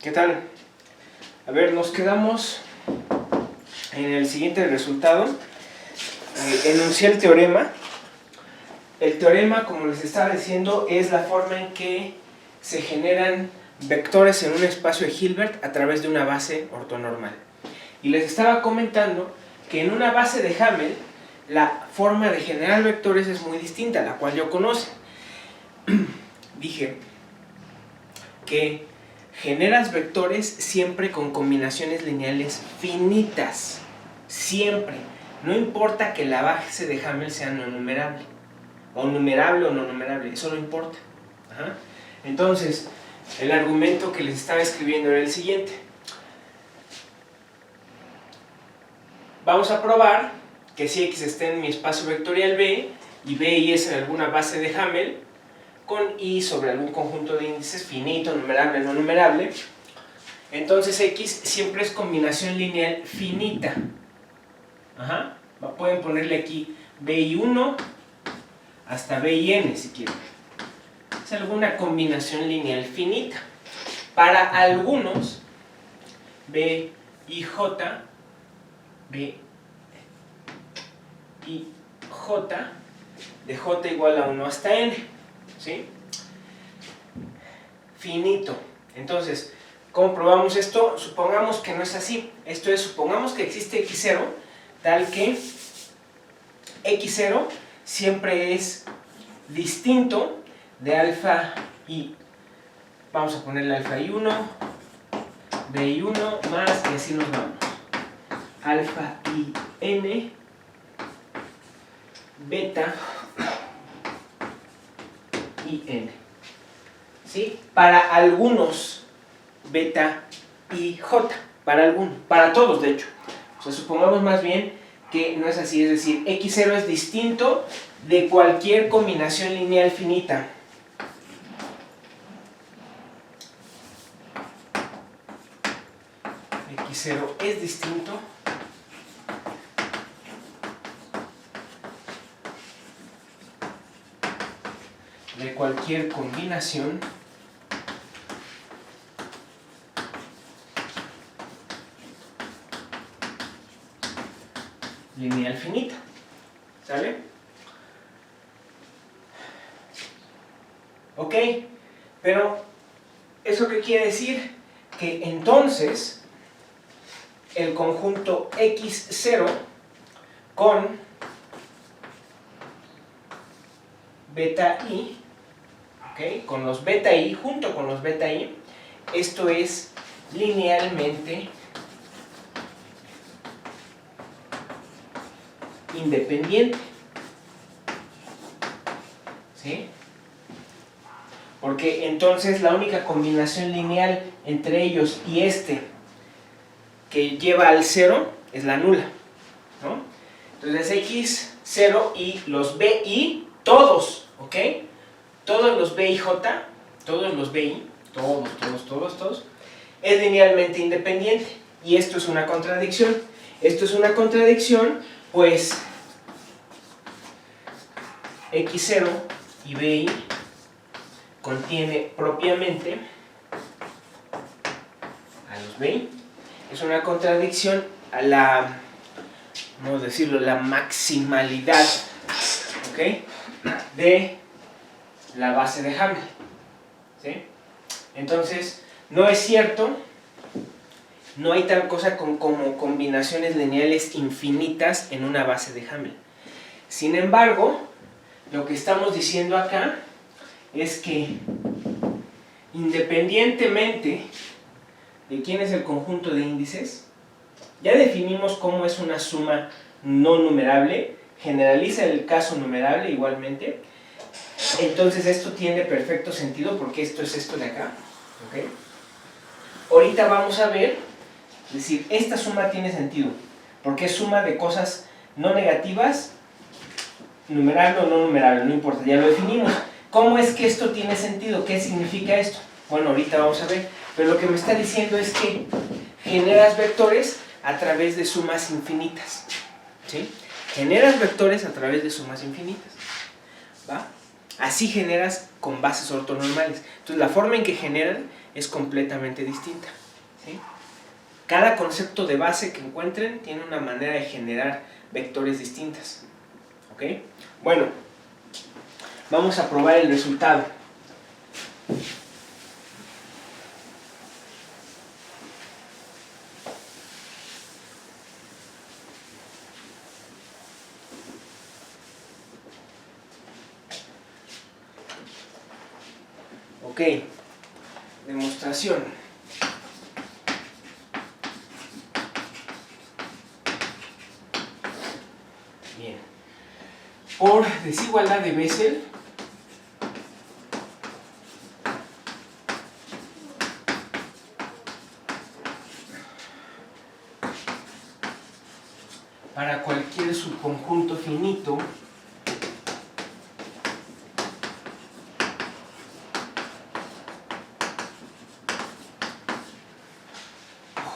¿Qué tal? A ver, nos quedamos en el siguiente resultado. Enuncié el teorema. El teorema, como les estaba diciendo, es la forma en que se generan vectores en un espacio de Hilbert a través de una base ortonormal. Y les estaba comentando que en una base de Hamel la forma de generar vectores es muy distinta, la cual yo conozco. Dije que generas vectores siempre con combinaciones lineales finitas. Siempre. No importa que la base de Hamel sea no numerable. O numerable o no numerable. Eso no importa. Ajá. Entonces, el argumento que les estaba escribiendo era el siguiente. Vamos a probar que si X está en mi espacio vectorial B y B y es en alguna base de Hamel con I sobre algún conjunto de índices finito, numerable, no numerable, entonces X siempre es combinación lineal finita. Ajá. Pueden ponerle aquí B y 1 hasta B y N si quieren. Es alguna combinación lineal finita. Para algunos, B y J, B y J, de J igual a 1 hasta N, ¿sí? Finito. Entonces, ¿cómo probamos esto? Supongamos que no es así. Esto es, supongamos que existe X0, tal que X0 siempre es distinto de alfa y, vamos a ponerle alfa y 1, B y 1, más, y así nos vamos. Alfa y N, beta y N. ¿Sí? Para algunos, beta y J. Para algunos, para todos de hecho. O sea, supongamos más bien que no es así, es decir, X0 es distinto de cualquier combinación lineal finita. X0 es distinto de cualquier combinación lineal finita. ¿Sale? Ok, pero ¿eso qué quiere decir? Que entonces el conjunto X0 con beta I, ¿okay? Con los beta I, junto con los beta I, esto es linealmente independiente. ¿Sí? Porque entonces la única combinación lineal entre ellos y este que lleva al 0 es la nula, ¿no? Entonces X0 y los BI, todos, ¿ok? Todos los BIJ, todos los BI, todos, es linealmente independiente. Y esto es una contradicción. Esto es una contradicción, pues X0 y BI contiene propiamente a los BI. Es una contradicción a la, vamos a decirlo, la maximalidad, ¿ok?, de la base de Hamel. ¿Sí? Entonces, no es cierto, no hay tal cosa como combinaciones lineales infinitas en una base de Hamel. Sin embargo, lo que estamos diciendo acá es que independientemente de quién es el conjunto de índices, ya definimos cómo es una suma no numerable, generaliza el caso numerable igualmente, entonces esto tiene perfecto sentido porque esto es esto de acá, ¿okay? Ahorita vamos a ver, es decir, esta suma tiene sentido porque es suma de cosas no negativas, numerable o no numerable, no importa, ya lo definimos. ¿Cómo es que esto tiene sentido? ¿Qué significa esto? Bueno, ahorita vamos a ver, pero lo que me está diciendo es que generas vectores a través de sumas infinitas, ¿sí? Generas vectores a través de sumas infinitas, ¿va? Así generas con bases ortonormales. Entonces la forma en que generan es completamente distinta, ¿sí? Cada concepto de base que encuentren tiene una manera de generar vectores distintas, ¿ok? Bueno, vamos a probar el resultado. Ok, demostración. Bien. Por desigualdad de Bessel, para cualquier subconjunto finito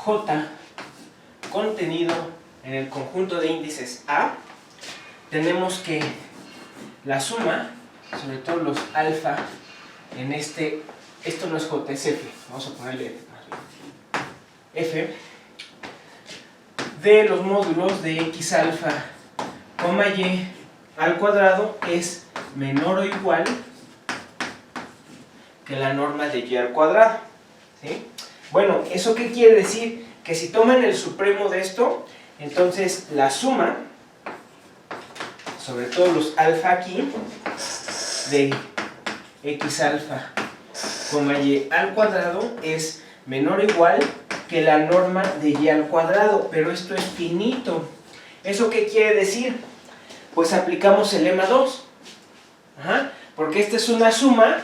J contenido en el conjunto de índices A, tenemos que la suma, sobre todo los alfa, en esto no es J, es F, vamos a ponerle F más bien, F, de los módulos de X alfa, Y al cuadrado es menor o igual que la norma de Y al cuadrado, ¿sí? Bueno, ¿eso qué quiere decir? Que si toman el supremo de esto, entonces la suma, sobre todo los alfa aquí, de X alfa, Y al cuadrado es menor o igual que la norma de Y al cuadrado, pero esto es finito. ¿Eso qué quiere decir? Pues aplicamos el lema 2, porque esta es una suma,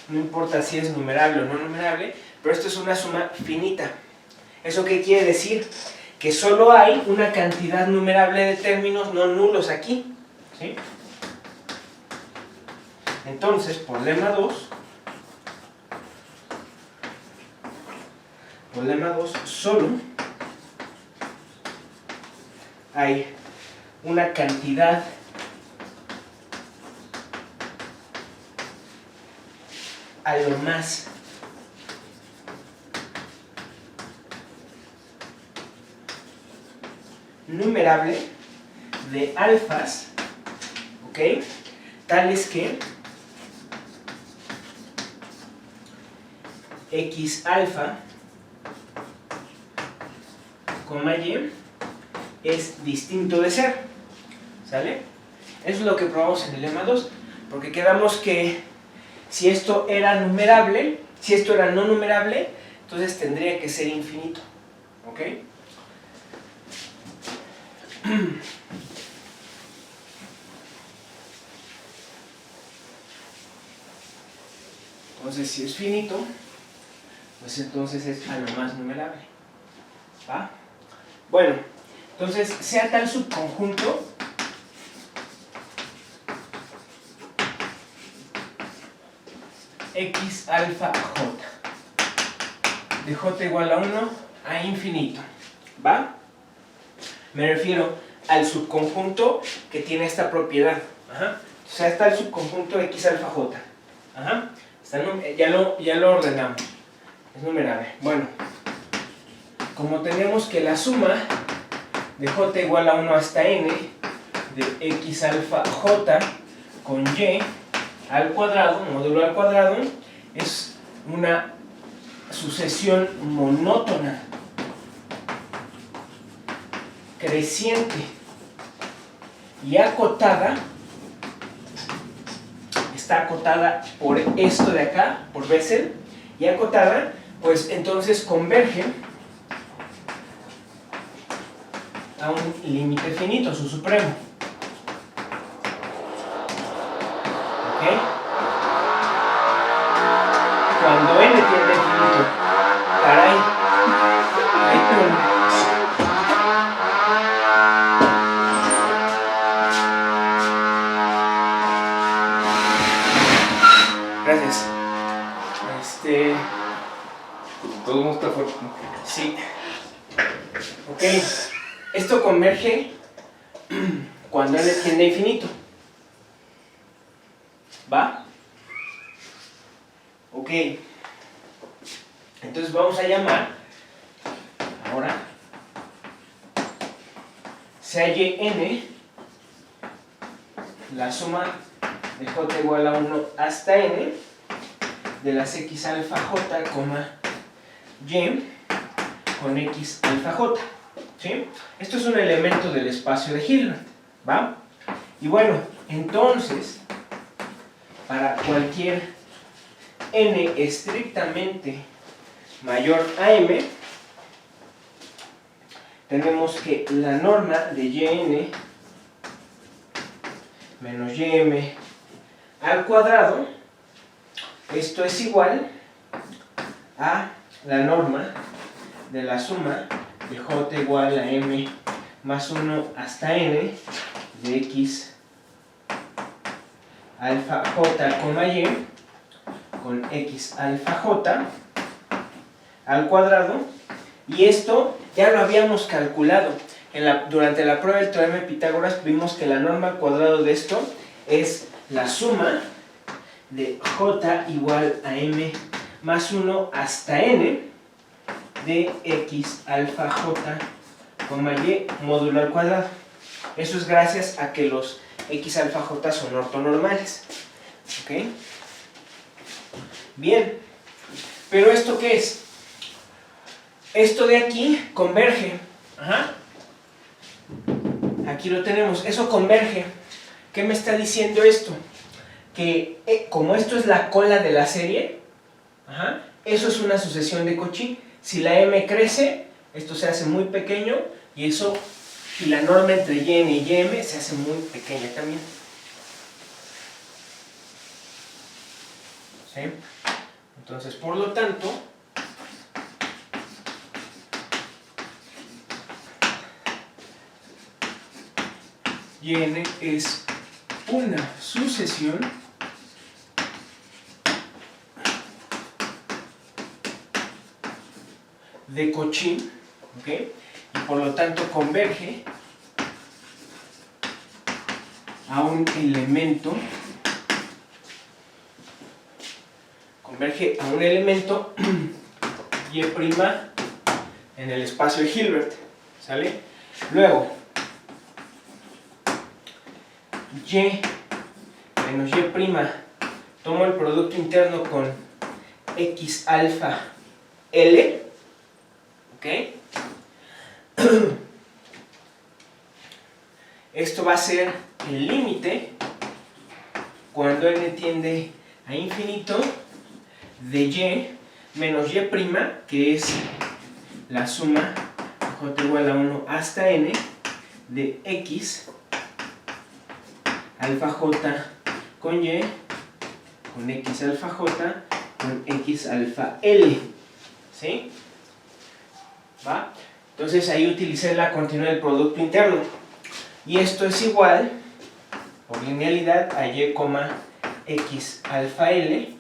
no importa si es numerable o no numerable, pero esto es una suma finita. ¿Eso qué quiere decir? Que solo hay una cantidad numerable de términos no nulos aquí, ¿sí? Entonces, por lema 2, solo hay una cantidad a lo más numerable de alfas, ¿ok? Tales que X alfa, Y es distinto de ser, ¿sale? Eso es lo que probamos en el lema 2, porque quedamos que si esto era numerable, si esto era no numerable, entonces tendría que ser infinito, ¿ok? Entonces, si es finito, pues entonces es a lo más numerable, ¿va? Bueno, entonces, sea tal subconjunto X alfa J, de J igual a 1 a infinito, ¿va? Me refiero al subconjunto que tiene esta propiedad, o sea, está el subconjunto X alfa J, ya lo ordenamos, es numerable. Bueno, como tenemos que la suma de J igual a 1 hasta n de X alfa J con Y al cuadrado, módulo al cuadrado, es una sucesión monótona, creciente y acotada, está acotada por esto de acá, por Bessel, y acotada, pues entonces converge a un límite finito, su supremo. ¿Ok? Cuando n tiende a infinito, caray, ahí con... Gracias. Todo mundo está fuerte. Sí. Ok. Esto converge cuando n tiende a infinito. ¿Va? Ok. Entonces vamos a llamar, ahora, sea yn la suma de j igual a 1 hasta n de las x alfa j, y con x alfa j. ¿Sí? Esto es un elemento del espacio de Hilbert. ¿Va? Y bueno, entonces, para cualquier n estrictamente mayor a m, tenemos que la norma de yn menos ym al cuadrado, esto es igual a la norma de la suma de j igual a m más 1 hasta n de x alfa j, y con x alfa j al cuadrado, y esto ya lo habíamos calculado. Durante la prueba del teorema de Pitágoras vimos que la norma al cuadrado de esto es la suma de j igual a m más 1 hasta n de x alfa j, y módulo al cuadrado. Eso es gracias a que los x alfa j son ortonormales. ¿Ok? Bien, pero ¿esto qué es? Esto de aquí converge. Ajá. Aquí lo tenemos, eso converge. ¿Qué me está diciendo esto? Que como esto es la cola de la serie, ajá, eso es una sucesión de Cauchy. Si la m crece, esto se hace muy pequeño, y eso, y la norma entre yn y ym se hace muy pequeña también. ¿Sí? Entonces, por lo tanto, yn es una sucesión de Cauchy, ¿ok? Y por lo tanto converge a un elemento, y' en el espacio de Hilbert, ¿sale? Luego, y menos y', tomo el producto interno con x alfa L, ¿ok? Esto va a ser el límite cuando n tiende a infinito de y menos y', que es la suma de j igual a 1 hasta n de x alfa j con y con x alfa j con x alfa L. ¿Sí? ¿Va? Entonces ahí utilicé la continuidad del producto interno. Y esto es igual, por linealidad, a y, x alfa L.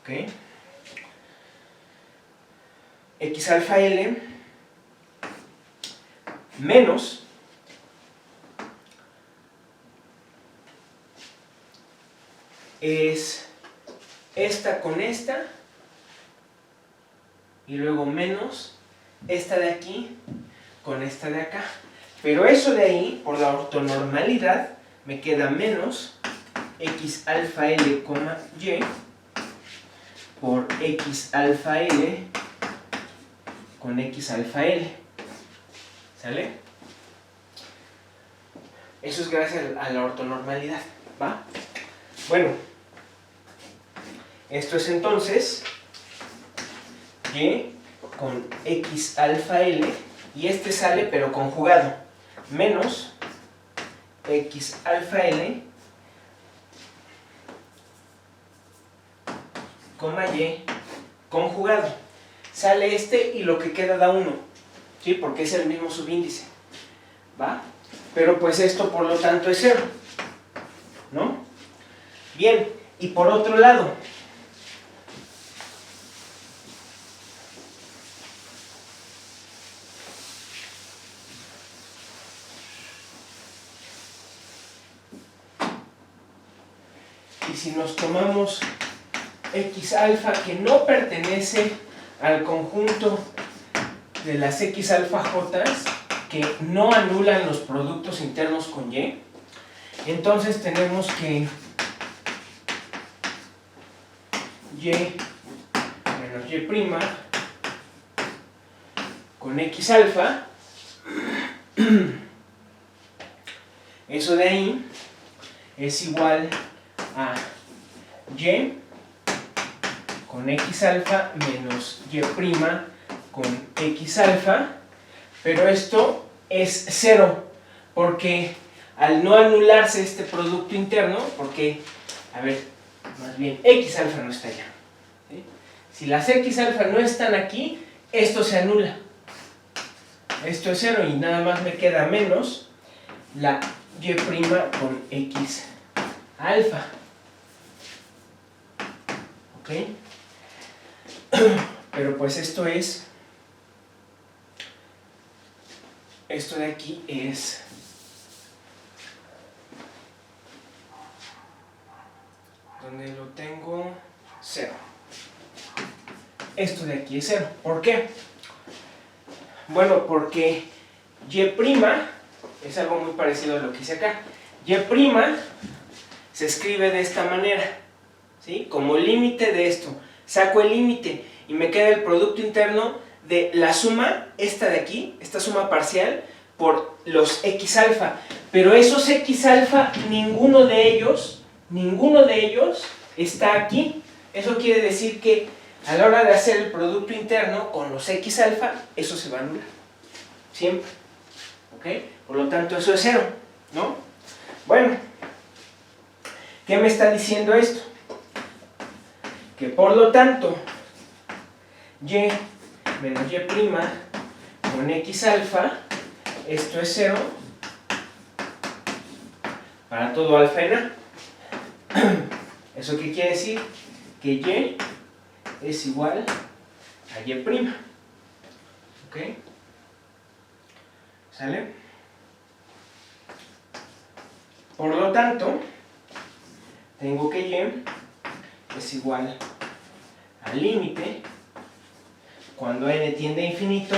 ¿Ok? X alfa L menos es esta con esta, y luego menos esta de aquí con esta de acá. Pero eso de ahí, por la ortonormalidad, me queda menos x alfa L, y por x alfa L con x alfa L. ¿Sale? Eso es gracias a la ortonormalidad. ¿Va? Bueno, esto es entonces y con x alfa L, y este sale pero conjugado, menos x alfa L, y conjugado. Sale este y lo que queda da 1, ¿sí? Porque es el mismo subíndice. ¿Va? Pero pues esto por lo tanto es 0, ¿no? Bien, y por otro lado, nos tomamos X alfa que no pertenece al conjunto de las X alfa J que no anulan los productos internos con Y, entonces tenemos que Y menos Y' con X alfa, eso de ahí es igual a Y con X alfa menos Y' con X alfa, pero esto es cero, porque al no anularse este producto interno, porque, a ver, más bien X alfa no está allá, ¿sí? Si las X alfa no están aquí, esto se anula. Esto es cero y nada más me queda menos la Y' con X alfa. ¿Ok? Pero pues esto de aquí es donde lo tengo, cero. Esto de aquí es cero. ¿Por qué? Bueno, porque Y' es algo muy parecido a lo que hice acá. Y' se escribe de esta manera, ¿sí? Como límite de esto. Saco el límite y me queda el producto interno de la suma, esta de aquí, esta suma parcial, por los X alfa. Pero esos X alfa, ninguno de ellos está aquí. Eso quiere decir que a la hora de hacer el producto interno con los X alfa, eso se va a anular. Siempre. ¿Ok? Por lo tanto, eso es cero, ¿no? Bueno, ¿qué me está diciendo esto? Que por lo tanto, Y menos Y' con X alfa, esto es cero para todo alfa en A. ¿Eso qué quiere decir? Que Y es igual a Y'. ¿Ok? ¿Sale? Por lo tanto, tengo que Y es igual al límite, cuando n tiende a infinito,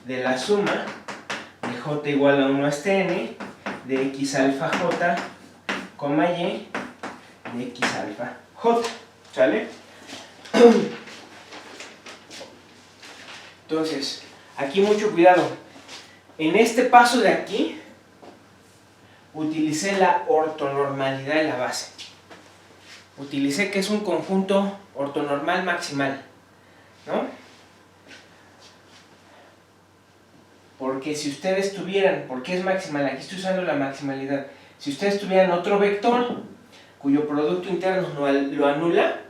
de la suma de j igual a 1 hasta n de x alfa j, y de x alfa j. ¿Sale? Entonces, aquí mucho cuidado. En este paso de aquí, utilicé la ortonormalidad de la base. Utilicé que es un conjunto ortonormal maximal, ¿no? Porque si ustedes tuvieran, porque es maximal, aquí estoy usando la maximalidad, si ustedes tuvieran otro vector cuyo producto interno lo anula,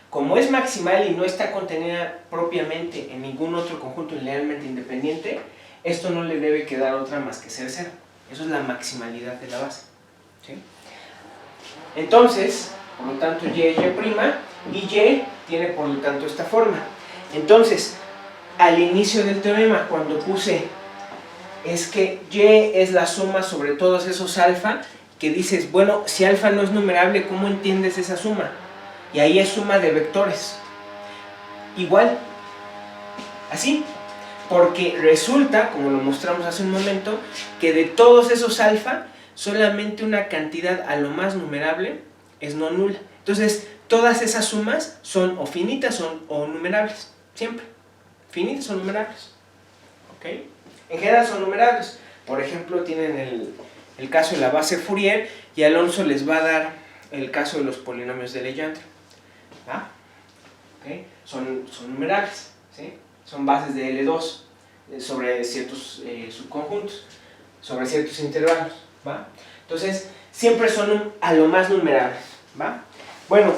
como es maximal y no está contenida propiamente en ningún otro conjunto linealmente independiente, esto no le debe quedar otra más que ser cero. Eso es la maximalidad de la base, ¿sí? Entonces, por lo tanto, Y es Y', y Y tiene por lo tanto esta forma. Entonces, al inicio del teorema, cuando puse es que Y es la suma sobre todos esos alfa, que dices, bueno, si alfa no es numerable, ¿cómo entiendes esa suma? Y ahí es suma de vectores. Igual, así, porque resulta, como lo mostramos hace un momento, que de todos esos alfa, solamente una cantidad a lo más numerable es no nula. Entonces, todas esas sumas son o finitas o numerables, siempre. Finitas o numerables. ¿Ok? En general son numerables. Por ejemplo, tienen el caso de la base Fourier y Alonso les va a dar el caso de los polinomios de Legendre. ¿Va? ¿Ok? Son numerables, ¿sí? Son bases de L2 sobre ciertos subconjuntos, sobre ciertos intervalos, ¿va? Entonces, siempre son a lo más numerables, ¿va? Bueno,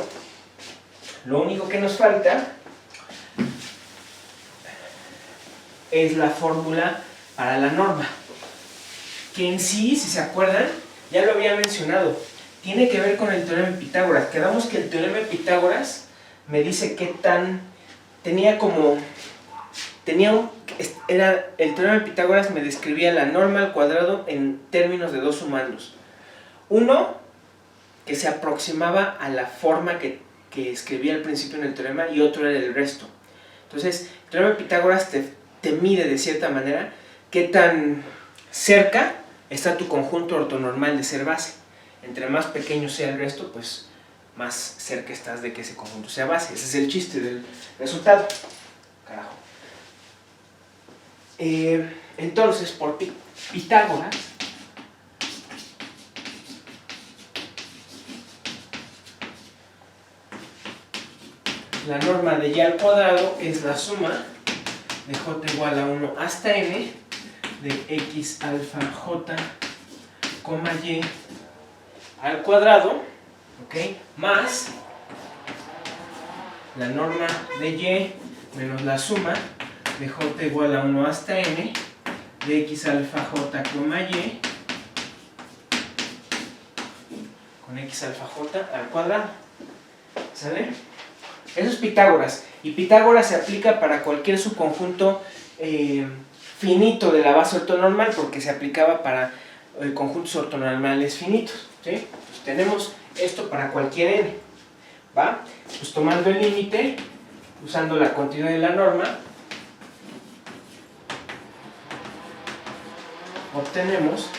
lo único que nos falta es la fórmula para la norma, que en sí, si se acuerdan, ya lo había mencionado, tiene que ver con el teorema de Pitágoras. Quedamos que el teorema de Pitágoras me dice qué tan... el teorema de Pitágoras me describía la norma al cuadrado en términos de dos sumandos. Uno, que se aproximaba a la forma que escribí al principio en el teorema y otro era el resto. Entonces, el teorema de Pitágoras te mide de cierta manera qué tan cerca está tu conjunto ortonormal de ser base. Entre más pequeño sea el resto, pues más cerca estás de que ese conjunto sea base. Ese es el chiste del resultado. Carajo. Entonces, por Pitágoras, la norma de y al cuadrado es la suma de j igual a 1 hasta n de x alfa j, y al cuadrado, ¿ok? Más la norma de y menos la suma de j igual a 1 hasta n de x alfa j, y con x alfa j al cuadrado. ¿Sale? Eso es Pitágoras. Y Pitágoras se aplica para cualquier subconjunto finito de la base ortonormal, porque se aplicaba para conjuntos ortonormales finitos. ¿Sí? Pues tenemos esto para cualquier n. ¿Va? Pues tomando el límite, usando la continuidad de la norma, obtenemos,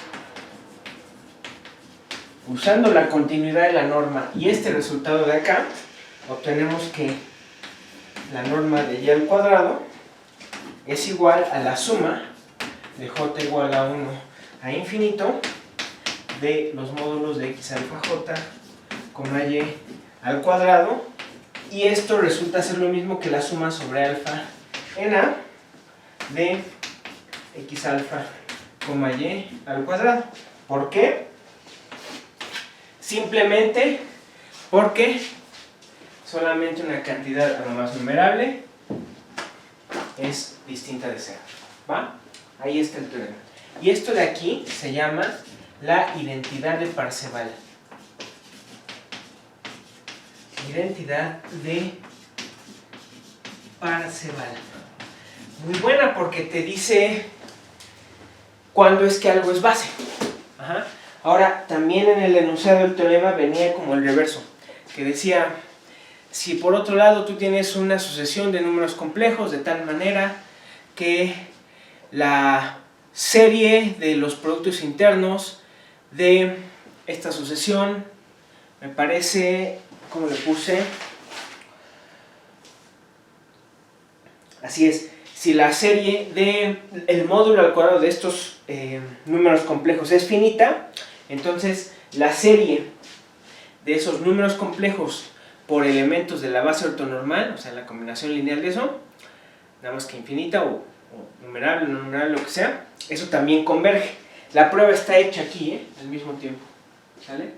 usando la continuidad de la norma y este resultado de acá, obtenemos que la norma de y al cuadrado es igual a la suma de j igual a 1 a infinito de los módulos de x alfa j, y al cuadrado, y esto resulta ser lo mismo que la suma sobre alfa en a de x alfa, y al cuadrado. ¿Por qué? Simplemente porque solamente una cantidad a lo más numerable es distinta de cero. ¿Va? Ahí está el teorema. Y esto de aquí se llama la identidad de Parseval. Identidad de Parseval. Muy buena porque te dice cuándo es que algo es base. Ajá. Ahora, también en el enunciado del teorema venía como el reverso, que decía: si por otro lado tú tienes una sucesión de números complejos de tal manera que la serie de los productos internos de esta sucesión, me parece, ¿cómo le puse? Así es, si la serie del módulo al cuadrado de estos números complejos es finita, entonces la serie de esos números complejos por elementos de la base ortonormal, o sea, la combinación lineal de eso, nada más que infinita o numerable, no numerable, lo que sea, eso también converge. La prueba está hecha aquí, al mismo tiempo, ¿sale?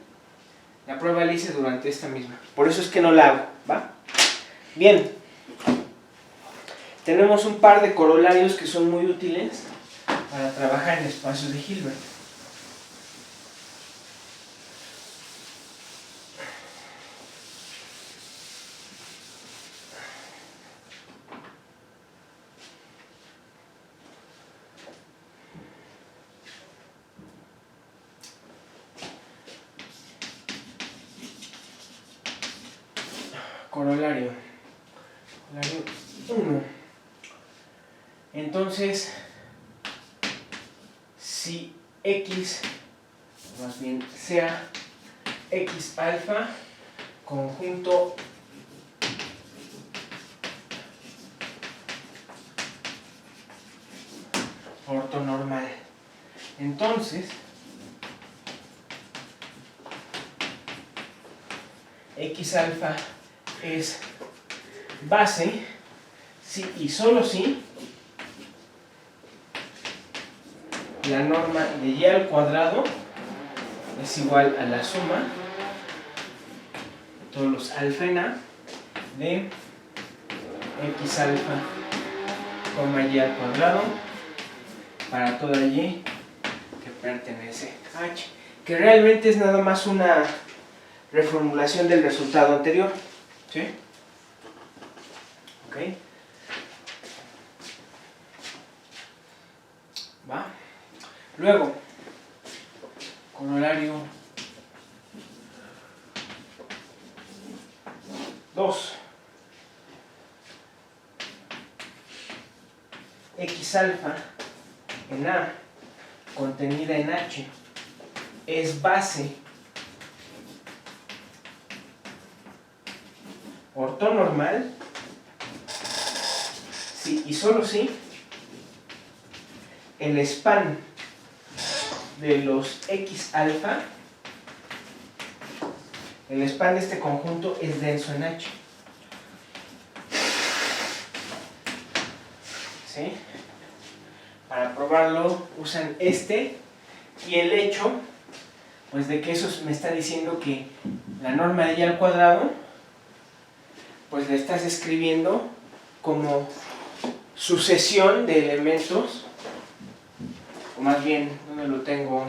La prueba la hice durante esta misma, por eso es que no la hago, ¿va? Bien, tenemos un par de corolarios que son muy útiles para trabajar en espacios de Hilbert. Corolario 1. Entonces, si X, más bien sea X alfa, conjunto ortonormal, entonces X alfa es base si y solo si la norma de y al cuadrado es igual a la suma de todos los alfa en a de x alfa, y al cuadrado para toda y que pertenece a h, que realmente es nada más una reformulación del resultado anterior. ¿Sí? ¿Ok? ¿Va? Luego, corolario 2 X alfa en A contenida en H es base ortonormal si y solo si el span de los X alfa, el span de este conjunto es denso en H. ¿Sí? Para probarlo usan este y el hecho pues de que eso me está diciendo que la norma de y al cuadrado pues le estás escribiendo como sucesión de elementos, o más bien, ¿dónde lo tengo?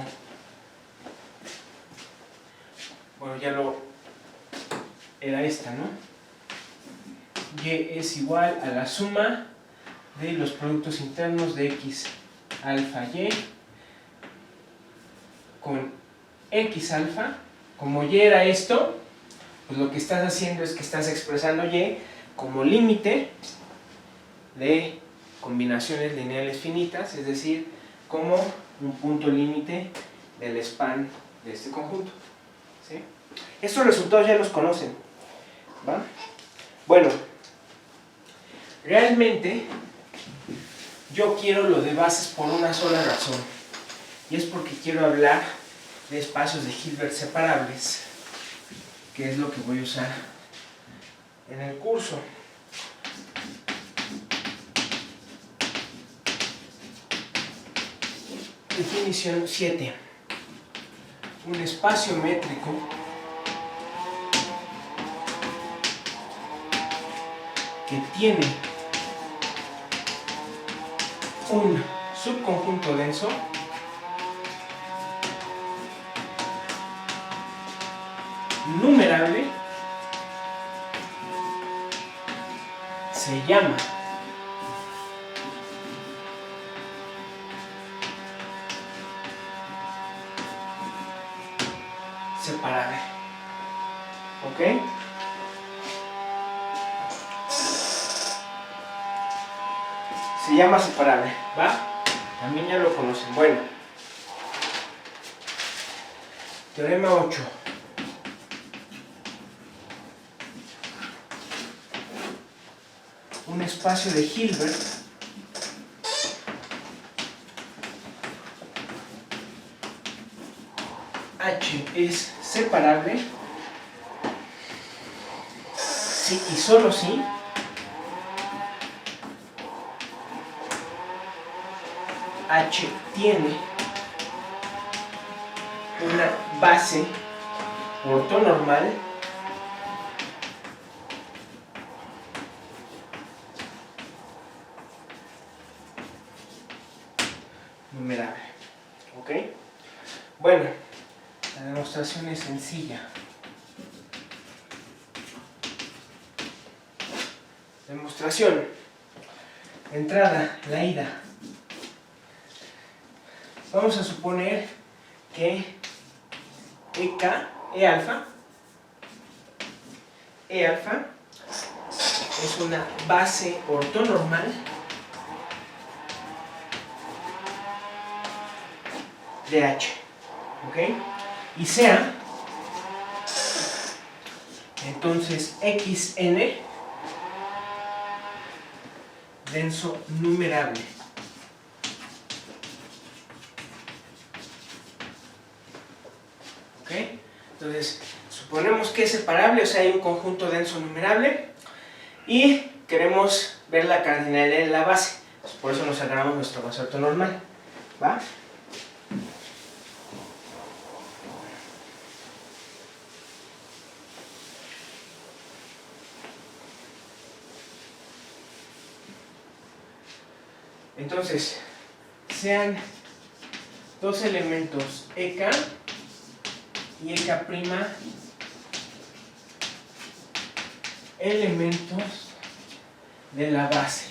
Bueno, ya lo era esta, ¿no? Y es igual a la suma de los productos internos de X alfa Y con X alfa. Como Y era esto, pues lo que estás haciendo es que estás expresando Y como límite de combinaciones lineales finitas, es decir, como un punto límite del span de este conjunto. ¿Sí? Estos resultados ya los conocen, ¿va? Bueno, realmente yo quiero lo de bases por una sola razón, y es porque quiero hablar de espacios de Hilbert separables, que es lo que voy a usar en el curso. Definición 7. Un espacio métrico que tiene un subconjunto denso numerable se llama separable. ¿Ok? Se llama separable, ¿va? También ya lo conocen. Bueno, teorema 8. Un espacio de Hilbert H es separable si y solo si H tiene una base ortonormal numerable. ¿Ok? Bueno, la demostración es sencilla. Demostración. Entrada, la ida. Vamos a suponer que E alfa es una base ortonormal de H, ¿ok? Y sea entonces xn denso numerable. ¿Ok? Entonces, suponemos que es separable, o sea, hay un conjunto denso numerable y queremos ver la cardinalidad de la base. Entonces, por eso nos agarramos nuestro base ortonormal. ¿Va? Entonces, sean dos elementos EK y EK' elementos de la base.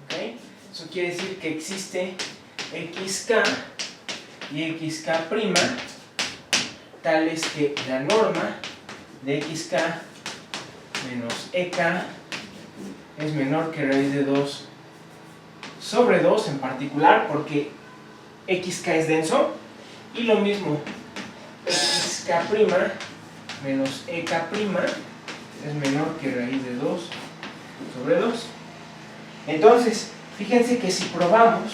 ¿Okay? Eso quiere decir que existe XK y XK' tales que la norma de XK menos EK es menor que raíz de 2 sobre 2 en particular, porque XK es denso, y lo mismo, XK' menos EK' es menor que raíz de 2 sobre 2. Entonces, fíjense que si probamos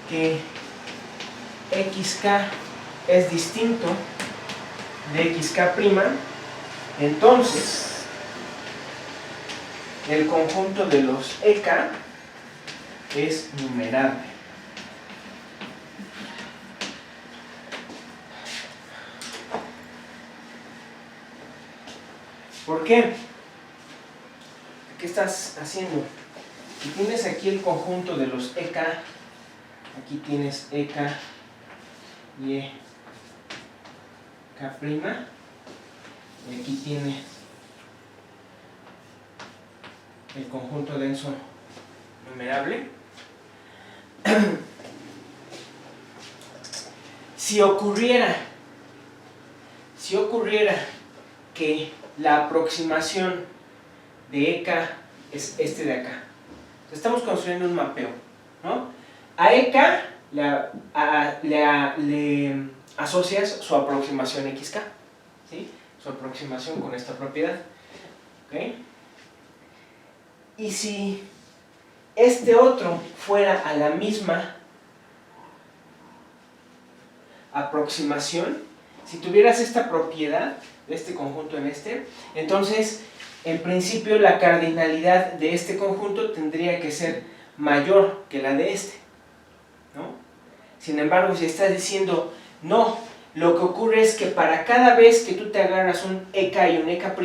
que XK es distinto de XK', entonces el conjunto de los EK es numerable. ¿Por qué? ¿Qué estás haciendo? Si tienes aquí el conjunto de los EK, aquí tienes EK y EK', y aquí tienes el conjunto denso numerable. Si ocurriera que la aproximación de EK es este de acá, estamos construyendo un mapeo, ¿no? A EK le asocias su aproximación XK, ¿sí? Su aproximación con esta propiedad, ¿ok? Y si este otro fuera a la misma aproximación, si tuvieras esta propiedad de este conjunto en este, entonces en principio la cardinalidad de este conjunto tendría que ser mayor que la de este, ¿no? Sin embargo, si estás diciendo no, lo que ocurre es que para cada vez que tú te agarras un EK y un EK'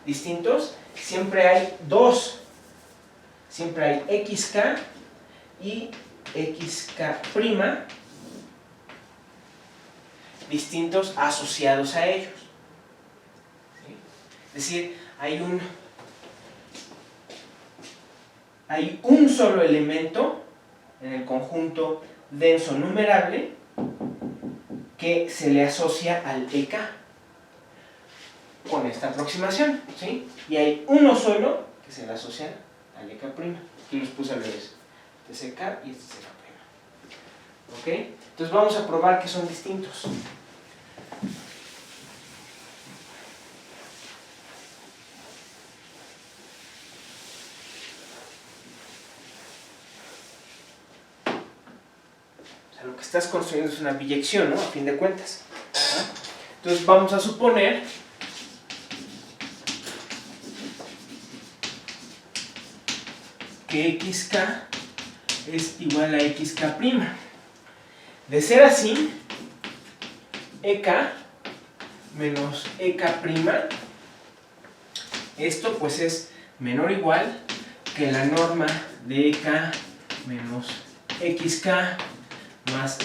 distintos, siempre hay dos. Siempre hay XK y XK' distintos asociados a ellos. ¿Sí? Es decir, hay un solo elemento en el conjunto denso numerable que se le asocia al EK con esta aproximación, ¿sí? Y hay uno solo que se le asocia al EK'. Aquí los puse al revés. Este es EK y este es EK'. ¿Ok? Entonces vamos a probar que son distintos. O sea, lo que estás construyendo es una biyección, ¿no? A fin de cuentas, ¿no? Entonces vamos a suponer que XK es igual a XK'. De ser así, EK menos EK', esto pues es menor o igual que la norma de EK menos XK más